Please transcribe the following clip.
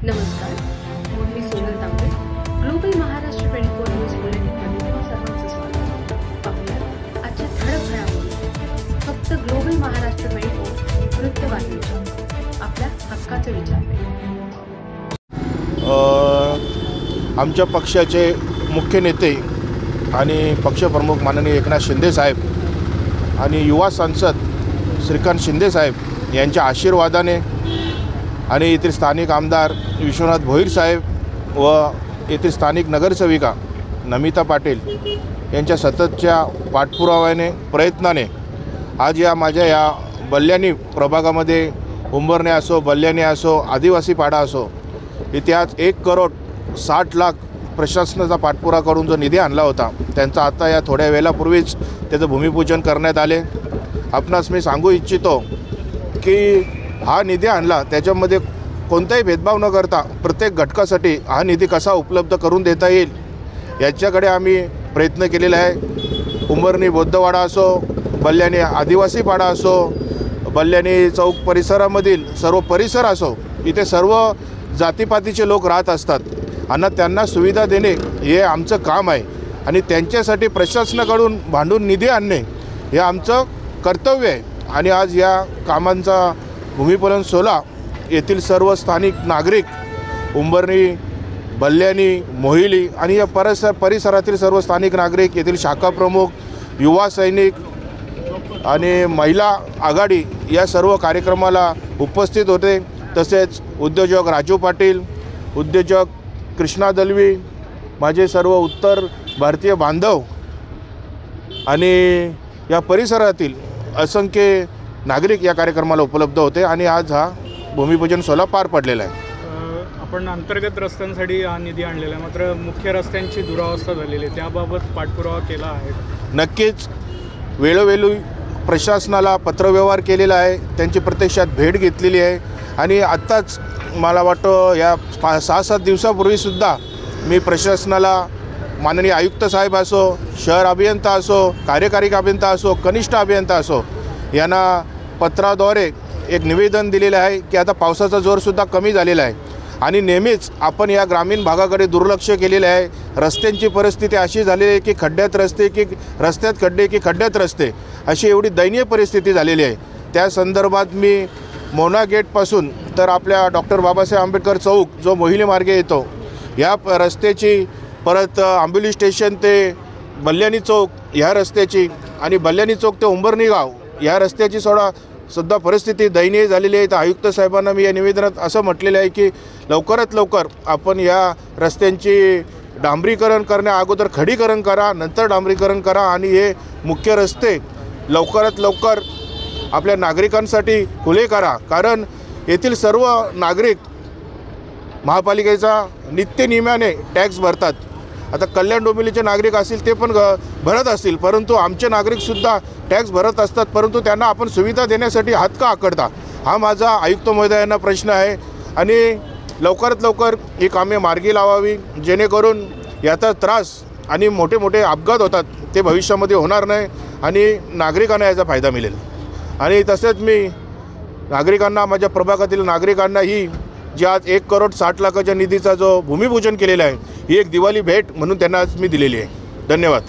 नमस्कार, मी सोनल तांबे. Global Maharashtra 24 news बुलेटिनमध्ये तुम्हा सर्वांचं स्वागत. पाहूया आजच्या ठळक घडामोडी. फक्त ग्लोबल महाराष्ट्र 24 वृत्तवाहिनीच्या आपल्या हक्काचे विचार. आमच्या पक्षाचे मुख्य नेते आणि पक्षप्रमुख माननीय एकनाथ शिंदे साहेब आणि युवा सांसद श्रीकांत शिंदे साहेब यांच्या आशीर्वादाने आणि येथील स्थानिक आमदार विश्वनाथ भोईर साहेब व येथील स्थानिक नगरसेविका नमिता पाटील यांच्या सततच्या पाठपुराव्याने प्रयत्नाने आज माझया या बल्ल्यानी प्रभागामध्ये उंबरणे असो, बल्ल्यानी असो, आदिवासी पाडा असो, इथे आज 1,60,00,000 प्रशासनाचा पाठपुरावा करून जो निधी आणला होता त्यांचा आता या थोड्या वेळापूर्वीच त्याचं भूमिपूजन करण्यात आले. आपणास मी सांगू इच्छितो की हा निधी आणला त्याच्यामध्ये कोणताही भेदभाव न करता प्रत्येक घटकासाठी हा निधी कसा उपलब्ध करून देता येईल याच्याकडे आम्ही प्रयत्न केलेला आहे. उंबरणी बौद्धवाडा असो, बल्ल्यानी आदिवासी पाडा असो, बल्ल्यानी चौक परिसरामधील सर्व परिसर असो, इथे सर्व जातीपातीचे लोक राहत असतात आणि त्यांना सुविधा देणे हे आमचं काम आहे आणि त्यांच्यासाठी प्रशासनाकडून भांडून निधी आणणे हे आमचं कर्तव्य आहे. आणि आज या कामांचा भूमिपूजन सोहळा येथील सर्व स्थानिक नागरिक, उंबरणी, बल्ल्यानी, मोहिली आणि या परिसरातील सर्व स्थानिक नागरिक, येथील शाखा प्रमुख, युवा सैनिक आणि महिला आघाडी या सर्व कार्यक्रमाला उपस्थित होते. तसेच उद्योजक राजू पाटील, उद्योजक कृष्णा दलवी, माझे सर्व उत्तर भारतीय बांधव आणि या परिसरातील असंख्य नागरिक या कार्यक्रमाला उपलब्ध होते आणि आज हा भूमिपूजन सोहळा पार पडलेला आहे. आपण अंतर्गत रस्त्यांसाठी हा निधी आणलेला आहे, मात्र मुख्य रस्त्यांची दुरावस्था झालेली आहे, त्याबाबत पाठपुरावा केला आहे. नक्कीच वेळोवेळी प्रशासनाला पत्रव्यवहार केलेला आहे, त्यांची प्रत्यक्षात भेट घेतलेली आहे आणि आत्ताच मला वाटतं या 6-7 दिवसापूर्वीसुद्धा मी प्रशासनाला माननीय आयुक्त साहेब असो, शहर अभियंता असो, कार्यकारी अभियंता असो, कनिष्ठ अभियंता असो यांना पत्राद्वारे एक निवेदन दिलेलं आहे की आता पावसाचा जोरसुद्धा कमी झालेला आहे आणि नेहमीच आपण या ग्रामीण भागाकडे दुर्लक्ष केलेलं आहे. रस्त्यांची परिस्थिती अशी झालेली आहे की खड्ड्यात रस्ते की रस्त्यात खड्डे की खड्ड्यात रस्ते अशी एवढी दयनीय परिस्थिती झालेली आहे. त्या संदर्भात मी मोना गेटपासून तर आपल्या डॉक्टर बाबासाहेब आंबेडकर चौक जो मोहिली मार्गे येतो या रस्त्याची, परत आंबोली स्टेशन ते बल्ल्यानी चौक ह्या रस्त्याची आणि बल्ल्यानी चौक ते उंबरणी गाव या रस्त्याची सुद्धा परिस्थिती दयनीय झालेली आहे. तर आयुक्त साहेबांना मी या निवेदनात असं म्हटलेलं आहे की लवकरात लवकर आपण या रस्त्यांची डांबरीकरण करण्या अगोदर खडीकरण करा, नंतर डांबरीकरण करा आणि हे मुख्य रस्ते लवकरात लवकर आपल्या नागरिकांसाठी खुले करा. कारण येथील सर्व नागरिक महापालिकेचा नित्यनियमाने टॅक्स भरतात. आता कल्याण डोंबिवलीचे नागरिक असतील ते पण भरत असतील, परंतु आमचे नागरिकसुद्धा टॅक्स भरत असतात, परंतु त्यांना आपण सुविधा देण्यासाठी हात का आखडता हा माझा आयुक्त महोदयांना प्रश्न आहे. आणि लवकरात लवकर ही कामे मार्गी लावावी जेणेकरून याचा त्रास आणि मोठे मोठे अपघात होतात ते भविष्यामध्ये होणार नाही आणि नागरिकांना याचा फायदा मिळेल. आणि तसेच मी नागरिकांना, माझ्या प्रभागातील नागरिकांनाही जे आज 1,60,00,000 निधीचा जो भूमिपूजन केलेला आहे ही एक दिवाळी भेट म्हणून त्यांना आज मी दिलेली आहे. धन्यवाद.